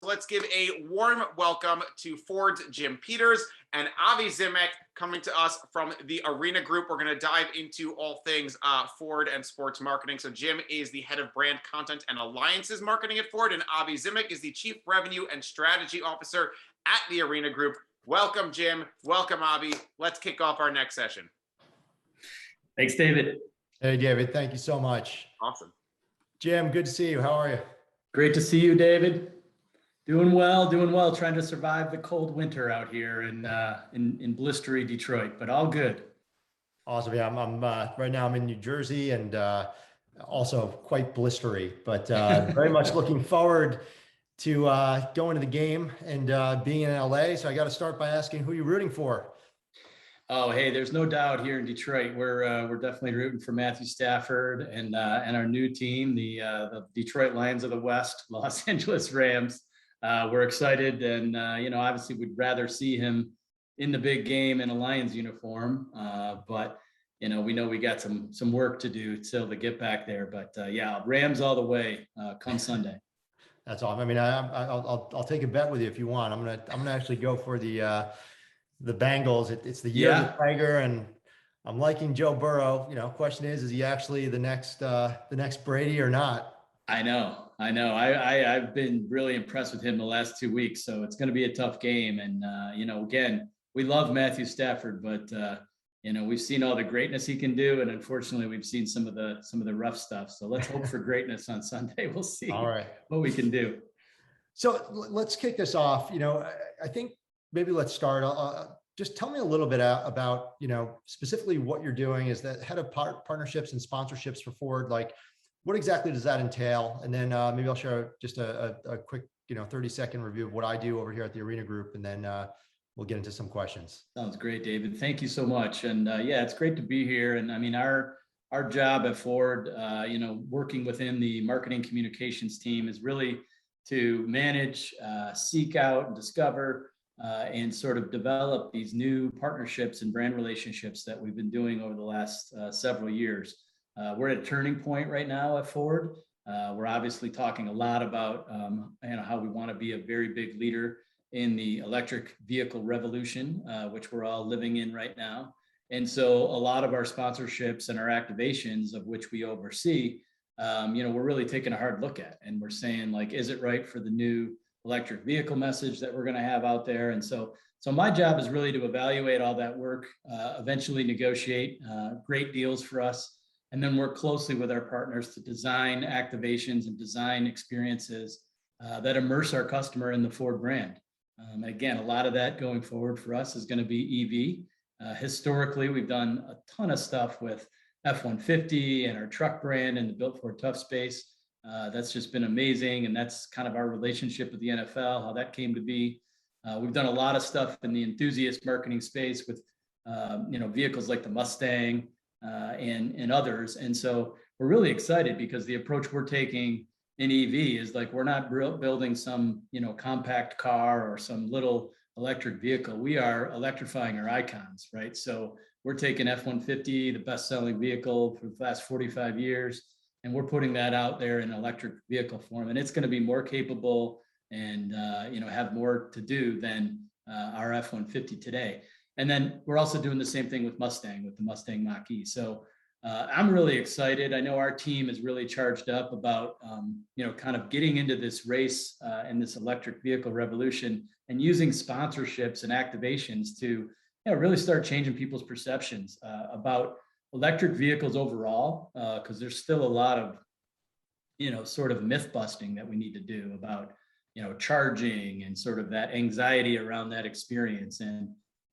Let's give a warm welcome to Ford's Jim Peters and Avi Zimak coming to us from the Arena Group. We're going to dive into all things Ford and sports marketing. So Jim is the head of brand content and alliances marketing at Ford, and Avi Zimak is the chief revenue and strategy officer at the Arena Group. Welcome, Jim. Welcome, Avi. Let's kick off our next session. Thanks, David. Hey, David. Thank you so much. Awesome. Jim, good to see you. How are you? Great to see you, David. Doing well. Trying to survive the cold winter out here in blistery Detroit, but all good. Awesome. Yeah, I'm right now I'm in New Jersey and also quite blistery, but very much looking forward to going to the game and being in LA. So I got to start by asking who you're rooting for. Oh, hey, there's no doubt here in Detroit. We're definitely rooting for Matthew Stafford and our new team, the Detroit Lions of the West, Los Angeles Rams. We're excited, and obviously we'd rather see him in the big game in a Lions uniform. But we know we got some work to do till to get back there. But yeah, Rams all the way come Sunday. That's all. I mean, I'll take a bet with you if you want. I'm gonna actually go for the Bengals. It's the year of the Tiger, and I'm liking Joe Burrow. Question is he actually the next Brady or not? I know. I've been really impressed with him the last 2 weeks, so it's going to be a tough game. And again, we love Matthew Stafford, but we've seen all the greatness he can do, and unfortunately, we've seen some of the rough stuff. So let's hope for greatness on Sunday. We'll see. All right, what we can do. So let's kick this off. I think maybe let's start. Just tell me a little bit about specifically what you're doing as the head of partnerships and sponsorships for Ford. Like, what exactly does that entail? And then maybe I'll share just a quick 30-second review of what I do over here at the Arena Group, and then we'll get into some questions. Sounds great, David. Thank you so much. And yeah, it's great to be here. And I mean, our job at Ford, working within the marketing communications team is really to manage, seek out and discover and sort of develop these new partnerships and brand relationships that we've been doing over the last several years. We're at a turning point right now at Ford. We're obviously talking a lot about how we want to be a very big leader in the electric vehicle revolution, which we're all living in right now. And so a lot of our sponsorships and our activations, of which we oversee, we're really taking a hard look at, and we're saying, like, is it right for the new electric vehicle message that we're going to have out there? And so my job is really to evaluate all that work, eventually negotiate great deals for us, and then work closely with our partners to design activations and design experiences that immerse our customer in the Ford brand. Again, a lot of that going forward for us is going to be EV. Historically, we've done a ton of stuff with F-150 and our truck brand and the Built Ford Tough space. That's just been amazing, and that's kind of our relationship with the NFL, how that came to be. We've done a lot of stuff in the enthusiast marketing space with vehicles like the Mustang, and others. And so we're really excited because the approach we're taking in EV is like, we're not building some, compact car or some little electric vehicle. We are electrifying our icons, right? So we're taking F-150, the best-selling vehicle for the last 45 years, and we're putting that out there in electric vehicle form. And it's going to be more capable and, have more to do than our F-150 today. And then we're also doing the same thing with the Mustang Mach-E. So I'm really excited. I know our team is really charged up about, kind of getting into this race and this electric vehicle revolution, and using sponsorships and activations to really start changing people's perceptions about electric vehicles overall, because there's still a lot of, sort of myth busting that we need to do about, charging and sort of that anxiety around that experience. And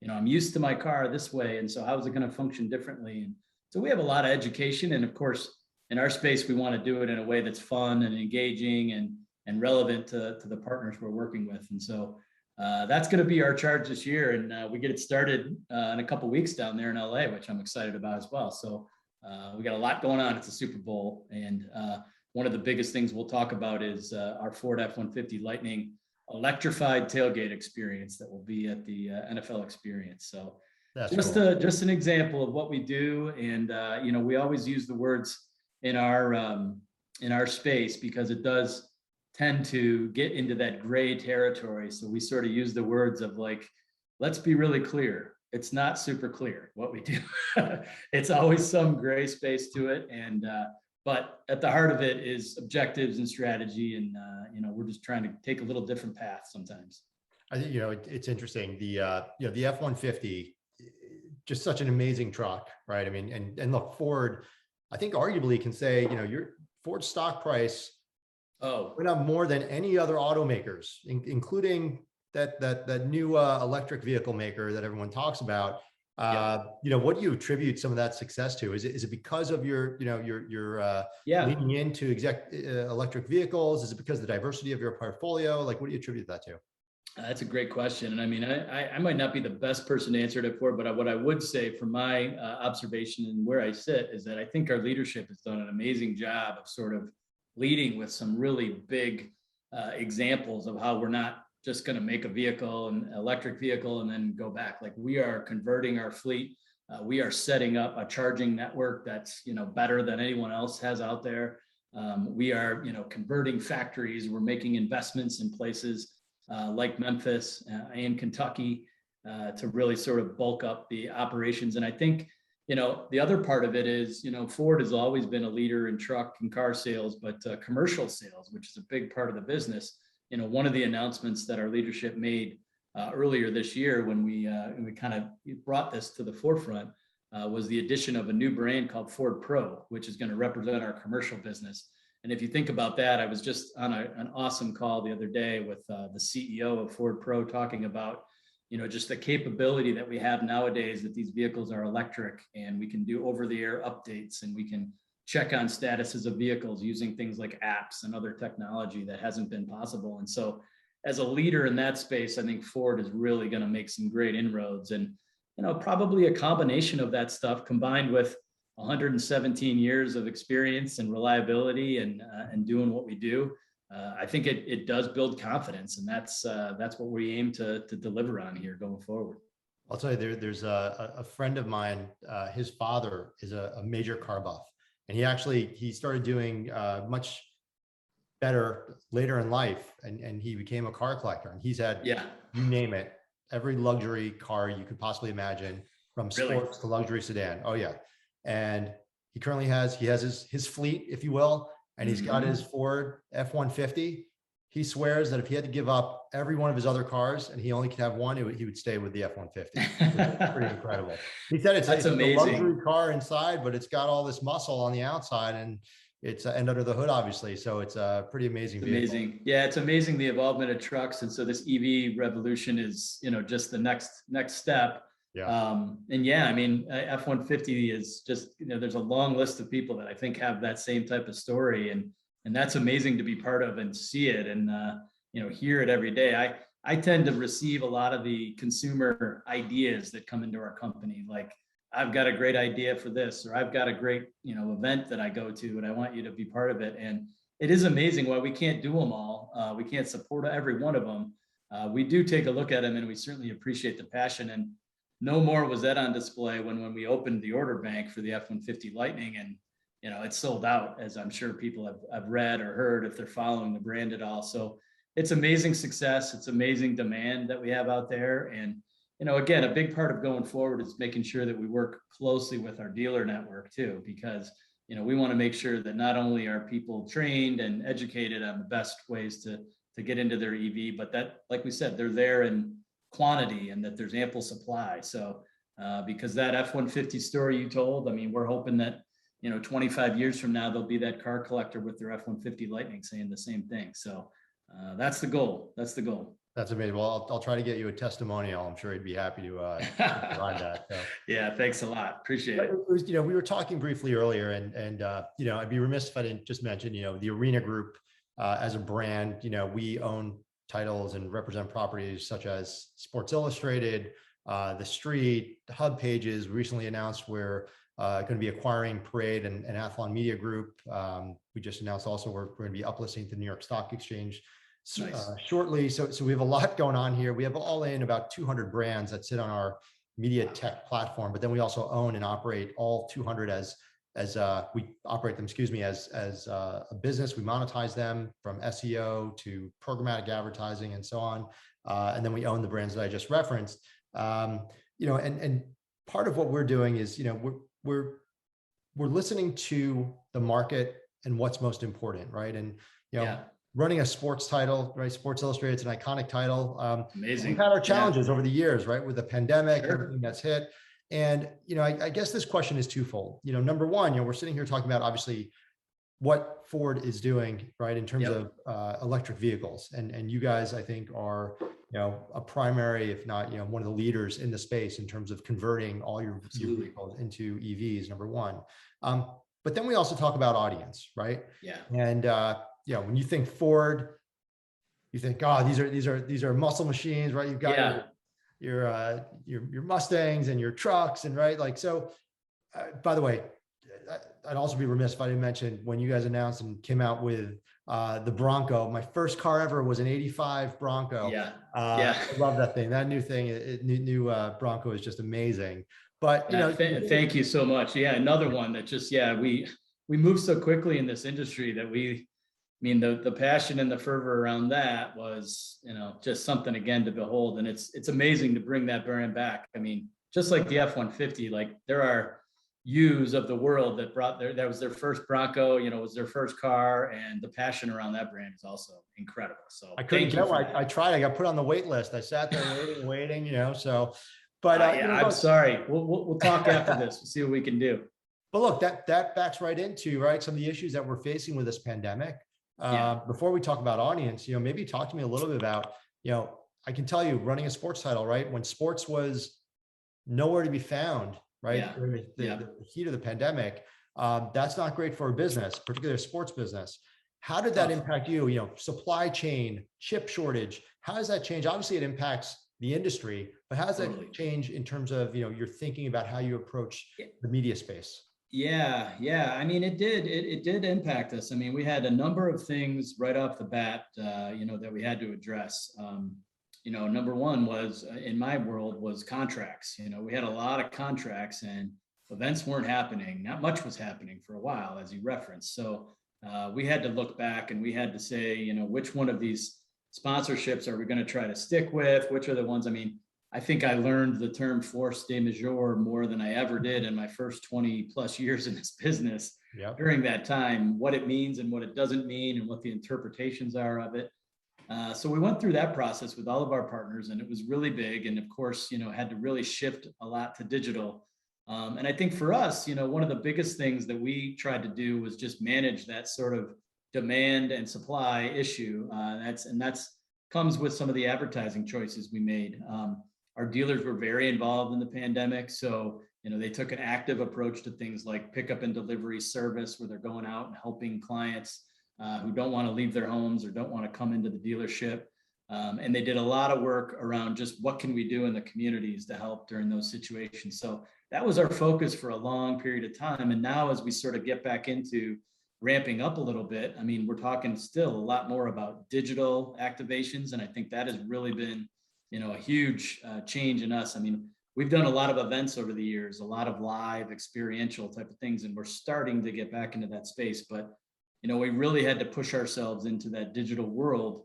I'm used to my car this way, and so how is it going to function differently? And so we have a lot of education, and of course, in our space, we want to do it in a way that's fun and engaging and relevant to the partners we're working with. And so that's going to be our charge this year, and we get it started in a couple of weeks down there in LA, which I'm excited about as well. So we got a lot going on. It's a Super Bowl, and one of the biggest things we'll talk about is our Ford F-150 Lightning Electrified Tailgate experience that will be at the NFL Experience. So that's just an example of what we do. And, we always use the words in our space because it does tend to get into that gray territory. So we sort of use the words of like, let's be really clear. It's not super clear what we do. It's always some gray space to it. And, but at the heart of it is objectives and strategy. And, we're just trying to take a little different path sometimes. I think, it's interesting. The, the F-150, just such an amazing truck, right? I mean, and look, Ford, I think arguably can say, your Ford stock price went up more than any other automakers, including that new electric vehicle maker that everyone talks about. What do you attribute some of that success to? Is it because of your leaning into electric vehicles? Is it because of the diversity of your portfolio? Like, what do you attribute that to? That's a great question. And I mean, I might not be the best person to answer it for, but what I would say from my observation and where I sit is that I think our leadership has done an amazing job of sort of leading with some really big examples of how we're not just going to make a vehicle, an electric vehicle, and then go back. Like, we are converting our fleet. We are setting up a charging network that's, better than anyone else has out there. We are, converting factories. We're making investments in places like Memphis and Kentucky to really sort of bulk up the operations. And I think, the other part of it is, Ford has always been a leader in truck and car sales, but commercial sales, which is a big part of the business. One of the announcements that our leadership made earlier this year when we kind of brought this to the forefront was the addition of a new brand called Ford Pro, which is going to represent our commercial business. And if you think about that, I was just on an awesome call the other day with the CEO of Ford Pro talking about, just the capability that we have nowadays that these vehicles are electric and we can do over-the-air updates and we can check on statuses of vehicles using things like apps and other technology that hasn't been possible. And so as a leader in that space, I think Ford is really going to make some great inroads. And, probably a combination of that stuff combined with 117 years of experience and reliability and doing what we do. I think it does build confidence, and that's what we aim to deliver on here going forward. I'll tell you, there's a friend of mine, his father is a major car buff. And he started doing much better later in life, and he became a car collector. And he's had, you name it, every luxury car you could possibly imagine, from sports to luxury sedan. Oh yeah. And he currently has his fleet, if you will, and he's got his Ford F-150. He swears that if he had to give up every one of his other cars and he only could have one, he would stay with the F-150. Pretty incredible. He said it's a luxury car inside, but it's got all this muscle on the outside, and it's and under the hood, obviously. So it's a pretty amazing vehicle. Amazing. Yeah, it's amazing the involvement of trucks. And so this EV revolution is, just the next step. Yeah. And yeah, I mean, F-150 is just, there's a long list of people that I think have that same type of story. And that's amazing to be part of and see it and, hear it every day. I tend to receive a lot of the consumer ideas that come into our company. Like, I've got a great idea for this, or I've got a great, event that I go to and I want you to be part of it. And it is amazing why we can't do them all. We can't support every one of them. We do take a look at them, and we certainly appreciate the passion. And no more was that on display when we opened the order bank for the F-150 Lightning, and it's sold out, as I'm sure people have read or heard if they're following the brand at all. So it's amazing success. It's amazing demand that we have out there. And, again, a big part of going forward is making sure that we work closely with our dealer network too, because, we want to make sure that not only are people trained and educated on the best ways to get into their EV, but that, like we said, they're there in quantity and that there's ample supply. So because that F-150 story you told, I mean, we're hoping that 25 years from now, there'll be that car collector with their F-150 Lightning saying the same thing. So that's the goal. That's the goal. That's amazing. Well, I'll try to get you a testimonial. I'm sure he'd be happy to provide that. So. Yeah, thanks a lot. Appreciate it. It was, we were talking briefly earlier, and I'd be remiss if I didn't just mention, the Arena Group as a brand. We own titles and represent properties such as Sports Illustrated, The Street, the Hub Pages. We recently announced we're going to be acquiring Parade and Athlon Media Group. We just announced also we're going to be uplisting to the New York Stock Exchange shortly. So we have a lot going on here. We have all in about 200 brands that sit on our media tech platform, but then we also own and operate all 200 as we operate them, excuse me, as a business. We monetize them from SEO to programmatic advertising and so on. And then we own the brands that I just referenced. And part of what we're doing is, we're listening to the market and what's most important, right? And running a sports title, right? Sports Illustrated, it's an iconic title. Amazing. We've had our challenges over the years, right? With the pandemic, Sure. everything that's hit. And, I guess this question is twofold. Number one, we're sitting here talking about obviously what Ford is doing, right? In terms of electric vehicles. And you guys, I think, are, a primary, if not, one of the leaders in the space in terms of converting all your vehicles into EVs, number one. But then we also talk about audience, right? Yeah. And, when you think Ford, you think, oh, these are muscle machines, right? You've got your Mustangs and your trucks, and right, like, so. By the way, I'd also be remiss if I didn't mention when you guys announced and came out with the Bronco. My first car ever was an '85 Bronco. I love that thing. That new thing, new Bronco is just amazing. But thank you so much. Yeah, another one that just we moved so quickly in this industry that the passion and the fervor around that was just something again to behold, and it's amazing to bring that brand back. I mean, just like the F-150, like there are U's of the world that that was their first Bronco, was their first car, and the passion around that brand is also incredible. So I couldn't get one. I tried. I got put on the wait list. I sat there waiting. So. But I'm sorry. We'll talk after this. We'll see what we can do. But look, that backs right into some of the issues that we're facing with this pandemic. Before we talk about audience, maybe talk to me a little bit about, I can tell you, running a sports title, right? When sports was nowhere to be found, right? During the heat of the pandemic, that's not great for a business, particularly a sports business. How did that impact you? Supply chain, chip shortage. How does that change? Obviously, it impacts the industry, but how does that change in terms of, you're thinking about how you approach the media space? Yeah. I mean, it did impact us. I mean, we had a number of things right off the bat, that we had to address. Number one was, in my world, was contracts. We had a lot of contracts and events weren't happening. Not much was happening for a while, as you referenced. So we had to look back and we had to say, which one of these sponsorships are we going to try to stick with? Which are the ones? I mean, I think I learned the term force de majeure more than I ever did in my first 20 plus years in this business. During that time, what it means and what it doesn't mean and what the interpretations are of it. So we went through that process with all of our partners, and it was really big. And of course, had to really shift a lot to digital. And I think for us, one of the biggest things that we tried to do was just manage that sort of demand and supply issue. That's comes with some of the advertising choices we made. Our dealers were very involved in the pandemic. So, they took an active approach to things like pickup and delivery service, where they're going out and helping clients who don't want to leave their homes or don't want to come into the dealership. And they did a lot of work around just what can we do in the communities to help during those situations. So that was our focus for a long period of time. And now as we sort of get back into ramping up a little bit, I mean, we're talking still a lot more about digital activations. And I think that has really been, a huge change in us. I mean, we've done a lot of events over the years, a lot of live experiential type of things, and we're starting to get back into that space. But, we really had to push ourselves into that digital world,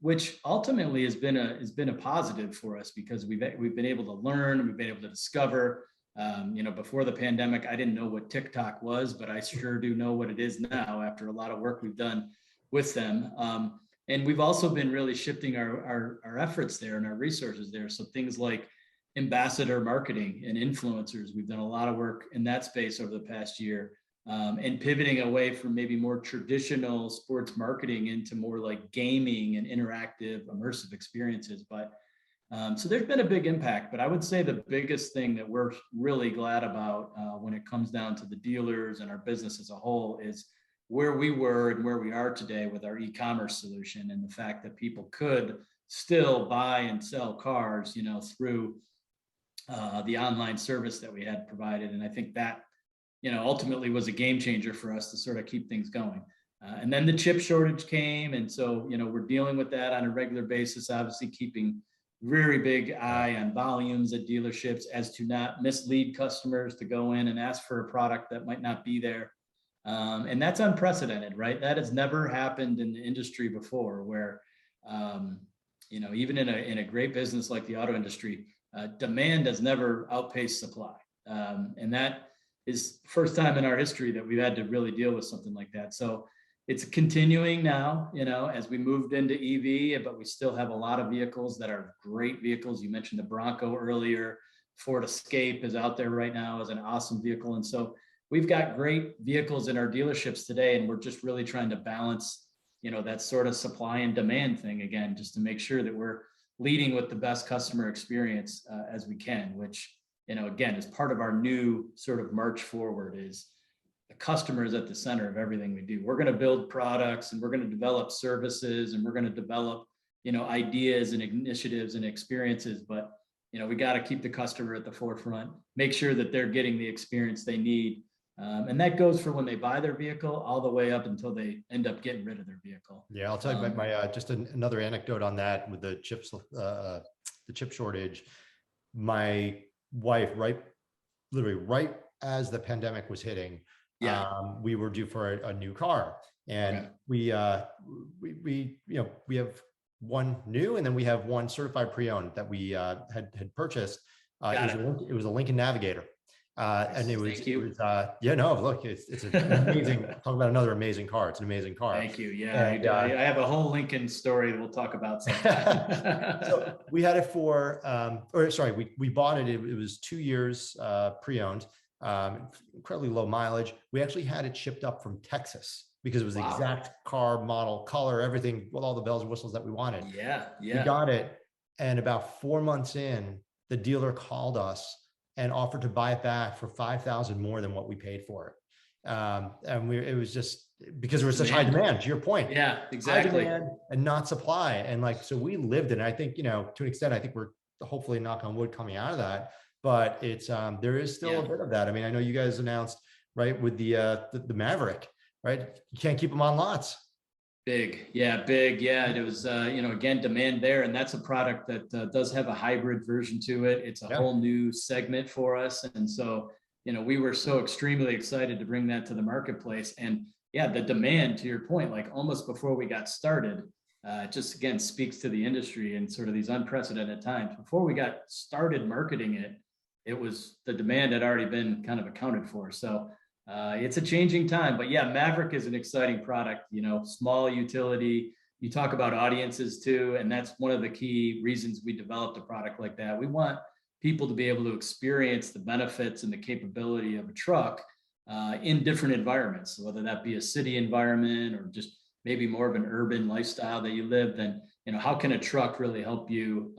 which ultimately has been a positive for us because we've been able to learn, we've been able to discover. Before the pandemic, I didn't know what TikTok was, but I sure do know what it is now after a lot of work we've done with them. And we've also been really shifting our efforts there and our resources there. So things like ambassador marketing and influencers, we've done a lot of work in that space over the past year, and pivoting away from maybe more traditional sports marketing into more like gaming and interactive, immersive experiences. But so there's been a big impact, but I would say the biggest thing that we're really glad about when it comes down to the dealers and our business as a whole is where we were and where we are today with our e-commerce solution, and the fact that people could still buy and sell cars, through the online service that we had provided. And I think that, ultimately was a game changer for us to sort of keep things going. And then the chip shortage came. And so, we're dealing with that on a regular basis, obviously keeping very big eye on volumes at dealerships as to not mislead customers to go in and ask for a product that might not be there. And that's unprecedented, right? That has never happened in the industry before, where, even in a great business like the auto industry, demand has never outpaced supply. And that is first time in our history that we've had to really deal with something like that. So it's continuing now, as we moved into EV, but we still have a lot of vehicles that are great vehicles. You mentioned the Bronco earlier. Ford Escape is out there right now as an awesome vehicle. And so we've got great vehicles in our dealerships today, and we're just really trying to balance, that sort of supply and demand thing again, just to make sure that we're leading with the best customer experience as we can, which, again, is part of our new sort of march forward. Is the customer is at the center of everything we do. We're going to build products, and we're going to develop services, and we're going to develop, ideas and initiatives and experiences. But, we got to keep the customer at the forefront, make sure that they're getting the experience they need. And that goes for when they buy their vehicle all the way up until they end up getting rid of their vehicle. Yeah, I'll tell you my just another anecdote on that with the chip shortage. My wife, literally right as the pandemic was hitting, we were due for a new car, and we have one new, and then we have one certified pre-owned that we had purchased. It was a Lincoln Navigator. And look, it's an amazing, talk about another amazing car. It's an amazing car. Thank you. Yeah. And, I have a whole Lincoln story that we'll talk about sometime. So we had it we bought it. It was 2 years pre-owned, incredibly low mileage. We actually had it shipped up from Texas because it was the exact car, model, color, everything, with all the bells and whistles that we wanted. Yeah. We got it. And about 4 months in, the dealer called us and offered to buy it back for $5,000 more than what we paid for it. And it was just because there was such high demand, to your point. Yeah, exactly. High demand and not supply. And so we lived it. And I think, to an extent, I think we're hopefully, knock on wood, coming out of that, but it's, there is still a bit of that. I mean, I know you guys announced, right, with the Maverick, right? You can't keep them on lots. Big. Yeah. It was, again, demand there. And that's a product that does have a hybrid version to it. It's a whole new segment for us. And so, we were so extremely excited to bring that to the marketplace. And the demand, to your point, like almost before we got started, just again speaks to the industry and sort of these unprecedented times. Before we got started marketing it, it was the demand had already been kind of accounted for. So it's a changing time, but Maverick is an exciting product, small utility. You talk about audiences too, and that's one of the key reasons we developed a product like that. We want people to be able to experience the benefits and the capability of a truck in different environments. So whether that be a city environment or just maybe more of an urban lifestyle that you live, then, how can a truck really help you,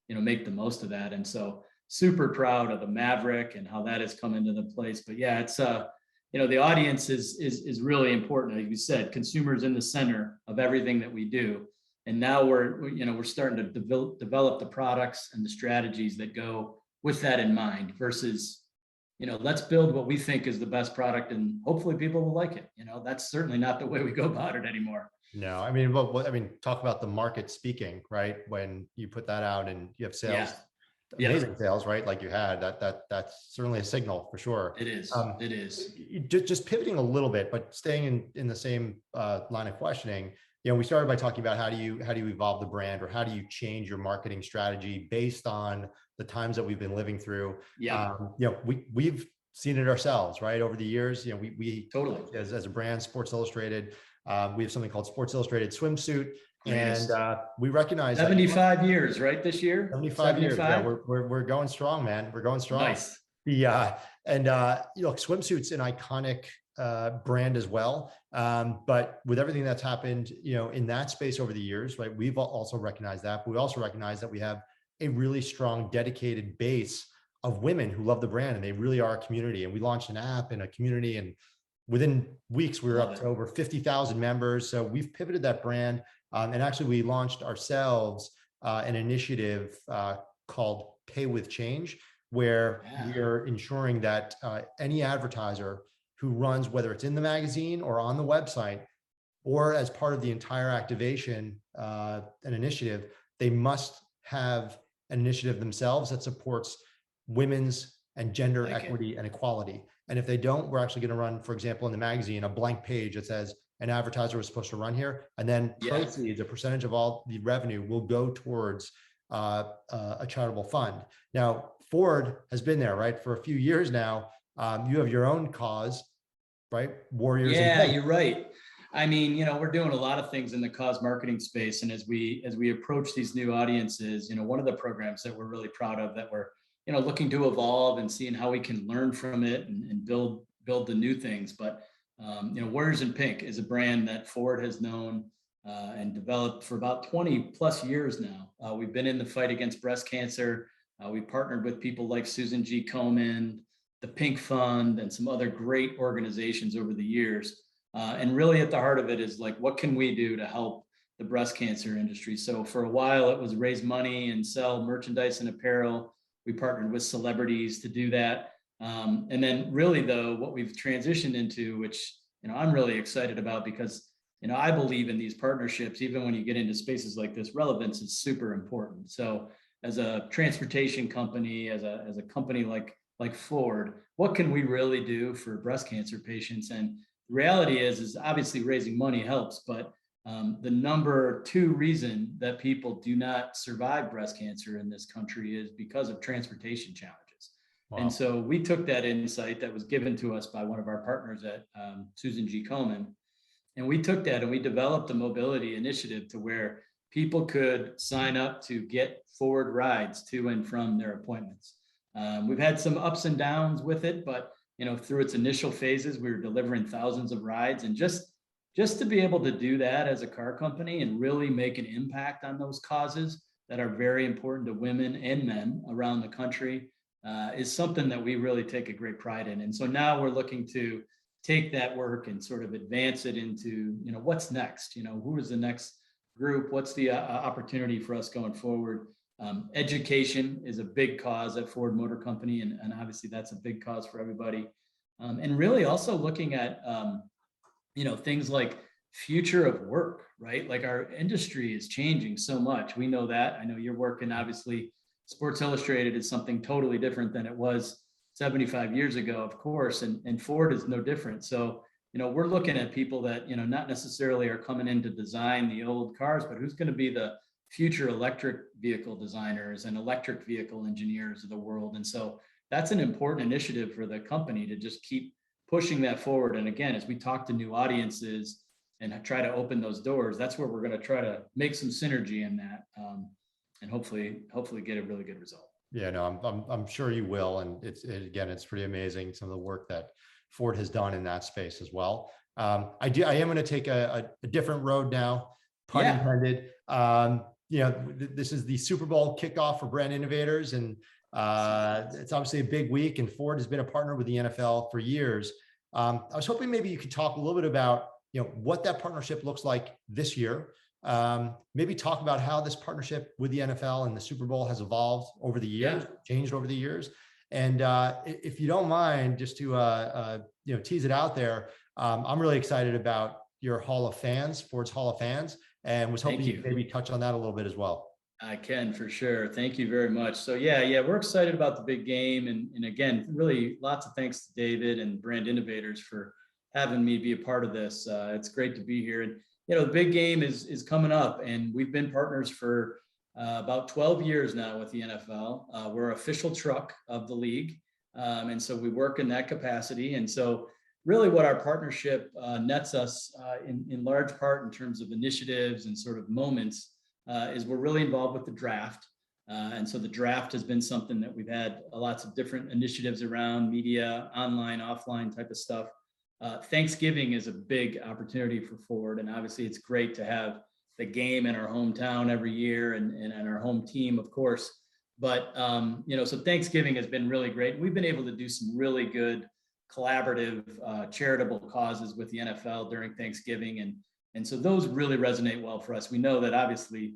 make the most of that? And so super proud of the Maverick and how that has come into the place. But it's the audience is really important. Like you said, consumers in the center of everything that we do. And now we're starting to develop the products and the strategies that go with that in mind versus, let's build what we think is the best product and hopefully people will like it. That's certainly not the way we go about it anymore. No, I mean, talk about the market speaking, right? When you put that out and you have sales, amazing sales, right? Like you had that's certainly a signal for sure. It is. It is. Just pivoting a little bit, but staying in the same line of questioning. We started by talking about how do you evolve the brand, or how do you change your marketing strategy based on the times that we've been living through. We've seen it ourselves, right? Over the years, we totally, as a brand, Sports Illustrated, we have something called Sports Illustrated Swimsuit. And we recognize 75 years, right? This year, 75 years. Yeah, we're going strong, man. We're going strong. Nice. Swimsuit's an iconic brand as well. But with everything that's happened, in that space over the years, right? We've also recognized that. But we also recognize that we have a really strong, dedicated base of women who love the brand, and they really are a community. And we launched an app and a community, and within weeks we were up to over 50,000 members. So we've pivoted that brand. And actually, we launched ourselves an initiative called Pay with Change, where we are ensuring that any advertiser who runs, whether it's in the magazine or on the website, or as part of the entire activation, an initiative, they must have an initiative themselves that supports women's and gender Like it. equity and equality. And if they don't, we're actually going to run, for example, in the magazine, a blank page that says an advertiser was supposed to run here, and then proceeds, a percentage of all the revenue will go towards a charitable fund. Now, Ford has been there, right, for a few years now. You have your own cause, right? Warriors. Yeah, you're right. I mean, we're doing a lot of things in the cause marketing space. And as we approach these new audiences, one of the programs that we're really proud of, that we're, looking to evolve and seeing how we can learn from it and build the new things. But, Warriors in Pink is a brand that Ford has known and developed for about 20 plus years now. We've been in the fight against breast cancer. We partnered with people like Susan G. Komen, the Pink Fund, and some other great organizations over the years. And really at the heart of it is like, what can we do to help the breast cancer industry? So for a while it was raise money and sell merchandise and apparel. We partnered with celebrities to do that. And then really though, what we've transitioned into, which, I'm really excited about, because, I believe in these partnerships, even when you get into spaces like this, relevance is super important. So as a transportation company, as a company like Ford, what can we really do for breast cancer patients? And the reality is obviously raising money helps, but the number 2 reason that people do not survive breast cancer in this country is because of transportation challenges. Wow. And so we took that insight that was given to us by one of our partners at Susan G. Komen, and we took that and we developed a mobility initiative to where people could sign up to get Ford rides to and from their appointments. We've had some ups and downs with it, but through its initial phases, we were delivering thousands of rides. And just to be able to do that as a car company and really make an impact on those causes that are very important to women and men around the country is something that we really take a great pride in. And so now we're looking to take that work and sort of advance it into, what's next? Who is the next group? What's the opportunity for us going forward? Education is a big cause at Ford Motor Company, and obviously that's a big cause for everybody. And really also looking at, things like future of work, right? Like our industry is changing so much. We know that. I know you're working, obviously, Sports Illustrated is something totally different than it was 75 years ago, of course, and Ford is no different. So, we're looking at people that, not necessarily are coming in to design the old cars, but who's going to be the future electric vehicle designers and electric vehicle engineers of the world. And so that's an important initiative for the company to just keep pushing that forward. And again, as we talk to new audiences and try to open those doors, that's where we're going to try to make some synergy in that, and hopefully get a really good result. Yeah, no, I'm sure you will. And it's pretty amazing, some of the work that Ford has done in that space as well. I am going to take a different road now, pun intended. This is the Super Bowl kickoff for Brand Innovators, and it's obviously a big week, and Ford has been a partner with the NFL for years. I was hoping maybe you could talk a little bit about, what that partnership looks like this year. Maybe talk about how this partnership with the NFL and the Super Bowl has evolved over the years, changed over the years. And if you don't mind, just to tease it out there, I'm really excited about your Hall of Fans, Ford's Hall of Fans, and was hoping you could maybe touch on that a little bit as well. I can, for sure. Thank you very much. So yeah, we're excited about the big game. And again, really lots of thanks to David and Brand Innovators for having me be a part of this. It's great to be here. And, the big game is coming up, and we've been partners for about 12 years now with the NFL. We're official truck of the league. And so we work in that capacity. And so really what our partnership nets us in large part in terms of initiatives and sort of moments is we're really involved with the draft. And so the draft has been something that we've had lots of different initiatives around, media, online, offline type of stuff. Thanksgiving is a big opportunity for Ford. And obviously it's great to have the game in our hometown every year and our home team, of course. But, so Thanksgiving has been really great. We've been able to do some really good collaborative charitable causes with the NFL during Thanksgiving. And so those really resonate well for us. We know that obviously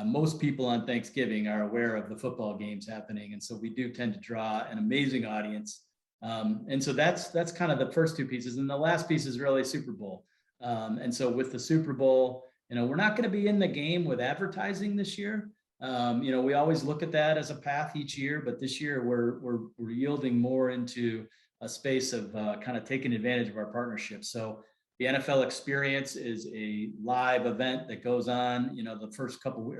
most people on Thanksgiving are aware of the football games happening. And so we do tend to draw an amazing audience. And so that's kind of the first 2 pieces. And the last piece is really Super Bowl. And so with the Super Bowl, we're not going to be in the game with advertising this year. We always look at that as a path each year, but this year we're yielding more into a space of kind of taking advantage of our partnerships. So the NFL Experience is a live event that goes on, the first couple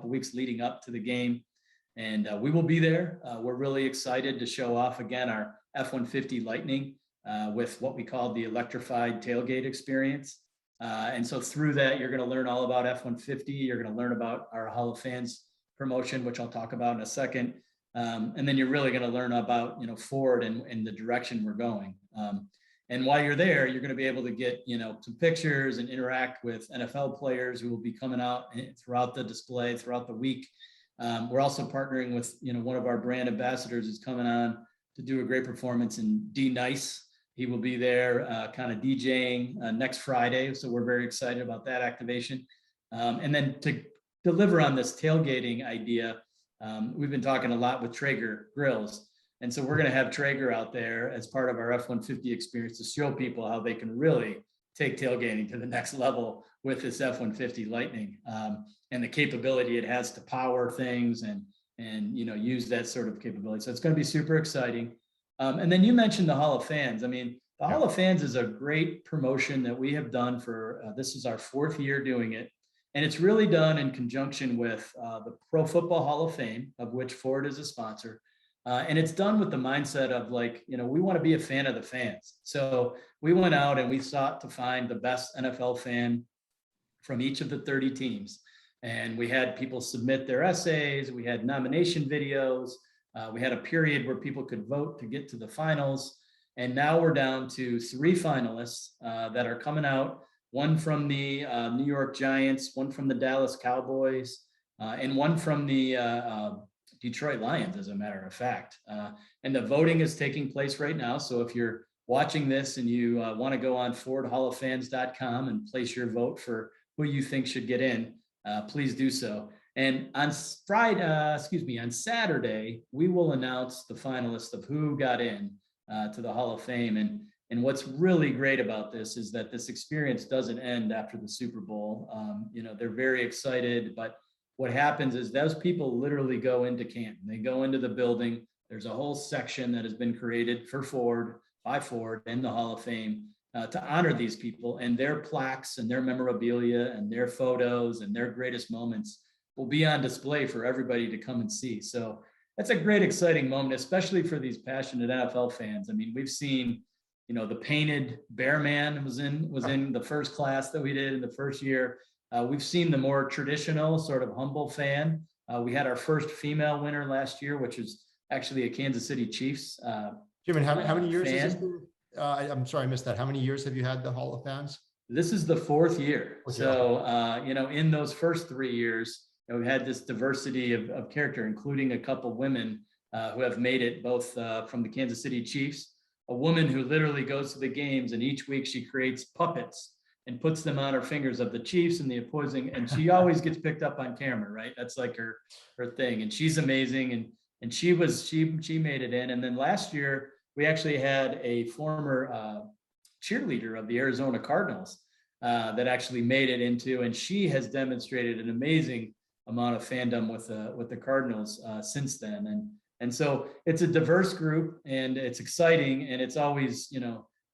weeks leading up to the game, and we will be there. We're really excited to show off again our F-150 Lightning with what we call the Electrified Tailgate experience. And so through that, you're going to learn all about F-150. You're going to learn about our Hall of Fans promotion, which I'll talk about in a second. And then you're really going to learn about, Ford and the direction we're going. And while you're there, you're going to be able to get, some pictures and interact with NFL players who will be coming out throughout the display, throughout the week. We're also partnering with, one of our brand ambassadors who's coming on to do a great performance in D Nice. He will be there kind of DJing next Friday. So we're very excited about that activation. And then to deliver on this tailgating idea, we've been talking a lot with Traeger grills. And so we're going to have Traeger out there as part of our F-150 experience to show people how they can really take tailgating to the next level with this F-150 Lightning and the capability it has to power things and use that sort of capability. So it's going to be super exciting. And then you mentioned the Hall of Fans. I mean, the Hall of Fans is a great promotion that we have done for, this is our 4th year doing it. And it's really done in conjunction with the Pro Football Hall of Fame, of which Ford is a sponsor. And it's done with the mindset of we want to be a fan of the fans. So we went out and we sought to find the best NFL fan from each of the 30 teams. And we had people submit their essays. We had nomination videos. We had a period where people could vote to get to the finals. And now we're down to 3 finalists that are coming out. One from the New York Giants, one from the Dallas Cowboys, and one from the Detroit Lions, as a matter of fact. And the voting is taking place right now. So if you're watching this and you want to go on FordHallOfFans.com and place your vote for who you think should get in, please do so. And on Saturday, we will announce the finalists of who got in to the Hall of Fame. And what's really great about this is that this experience doesn't end after the Super Bowl. They're very excited, but what happens is those people literally go into Canton. They go into the building. There's a whole section that has been created for Ford, by Ford, in the Hall of Fame to honor these people, and their plaques and their memorabilia and their photos and their greatest moments will be on display for everybody to come and see. So that's a great, exciting moment, especially for these passionate NFL fans. I mean, we've seen, the painted bear man was in the first class that we did in the first year. We've seen the more traditional sort of humble fan. We had our first female winner last year, which is actually a Kansas City Chiefs. Jim, and how many years has this been? I'm sorry, I missed that. How many years have you had the Hall of Fans? This is the 4th year. So, in those first 3 years, we've had this diversity of character, including a couple women who have made it, both from the Kansas City Chiefs, a woman who literally goes to the games and each week she creates puppets and puts them on her fingers of the Chiefs and the opposing, and she always gets picked up on camera, right? That's like her thing. And she's amazing. And she made it in. And then last year, we actually had a former cheerleader of the Arizona Cardinals that actually made it into, and she has demonstrated an amazing amount of fandom with the Cardinals since then. And so it's a diverse group, and it's exciting, and it's always,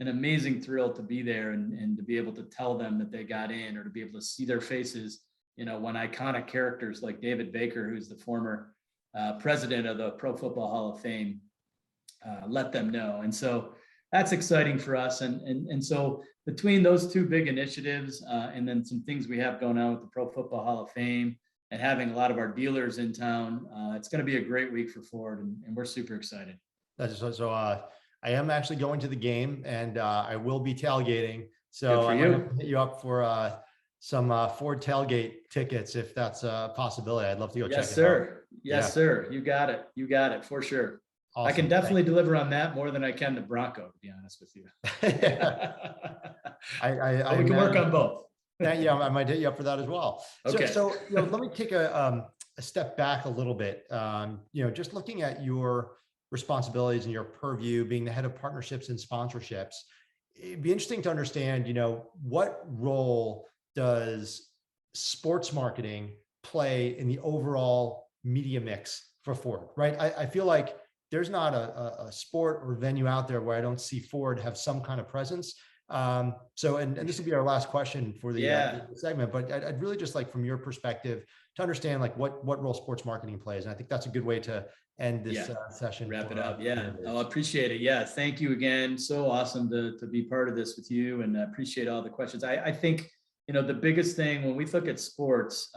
an amazing thrill to be there and to be able to tell them that they got in, or to be able to see their faces, when iconic characters like David Baker, who's the former president of the Pro Football Hall of Fame, let them know. And so that's exciting for us. And so between those 2 big initiatives and then some things we have going on with the Pro Football Hall of Fame and having a lot of our dealers in town, it's going to be a great week for Ford, and we're super excited. That's so I am actually going to the game, and I will be tailgating. So I'm going to hit you up for some Ford tailgate tickets if that's a possibility. I'd love to go check it out. Yes, sir. You got it for sure. Awesome. I can definitely deliver on that more than I can the Bronco, to be honest with you. We can work on both. Yeah, I might hit you up for that as well. Okay. So let me take a step back a little bit. Just looking at your responsibilities and your purview, being the head of partnerships and sponsorships, it'd be interesting to understand, what role does sports marketing play in the overall media mix for Ford, right? I feel like there's not a sport or venue out there where I don't see Ford have some kind of presence. So, and this will be our last question for the segment, but I'd really just like, from your perspective, to understand like what role sports marketing plays. And I think that's a good way to end this session. Wrap it up. Yeah. I appreciate it. Yeah. Thank you again. So awesome to be part of this with you, and I appreciate all the questions. I think, the biggest thing when we look at sports,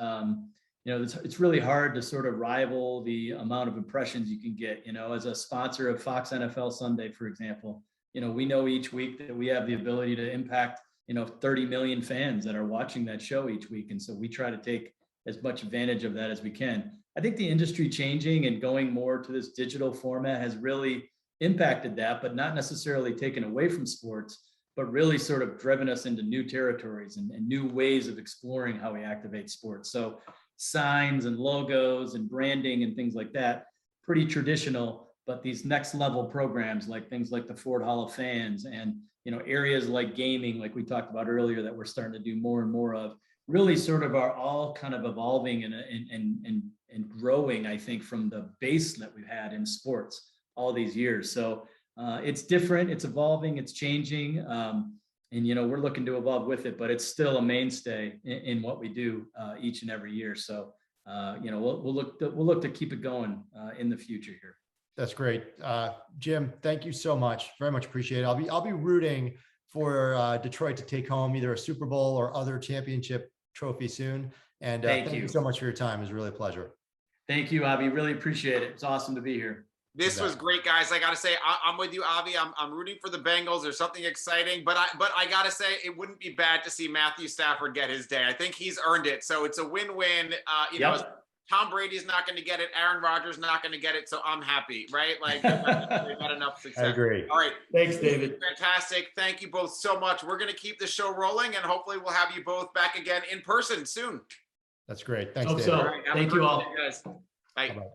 it's really hard to sort of rival the amount of impressions you can get, as a sponsor of Fox NFL Sunday, for example. We know each week that we have the ability to impact, 30 million fans that are watching that show each week. And so we try to take as much advantage of that as we can. I think the industry changing and going more to this digital format has really impacted that, but not necessarily taken away from sports, but really sort of driven us into new territories and new ways of exploring how we activate sports. So signs and logos and branding and things like that, pretty traditional, but these next level programs, like things like the Ford Hall of Fans and, areas like gaming, like we talked about earlier, that we're starting to do more and more of, really sort of are all kind of evolving and growing, I think, from the base that we've had in sports all these years. So it's different, it's evolving, it's changing. And, we're looking to evolve with it, but it's still a mainstay in what we do each and every year. So, we'll look to keep it going in the future here. That's great. Jim, thank you so much. Very much appreciate it. I'll be rooting for Detroit to take home either a Super Bowl or other championship trophy soon. And thank you so much for your time. It was really a pleasure. Thank you, Avi. Really appreciate it. It's awesome to be here. This was great, guys. I got to say, I'm with you, Avi. I'm rooting for the Bengals. There's something exciting, but I got to say, it wouldn't be bad to see Matthew Stafford get his day. I think he's earned it. So it's a win-win. Tom Brady's not going to get it. Aaron Rodgers not going to get it. So I'm happy, right? Like, they've had enough success. I agree. All right. Thanks, David. Fantastic. Thank you both so much. We're going to keep the show rolling, and hopefully we'll have you both back again in person soon. That's great. Thanks, David. So. All right, Thank you all. Day, guys. Bye. Bye-bye.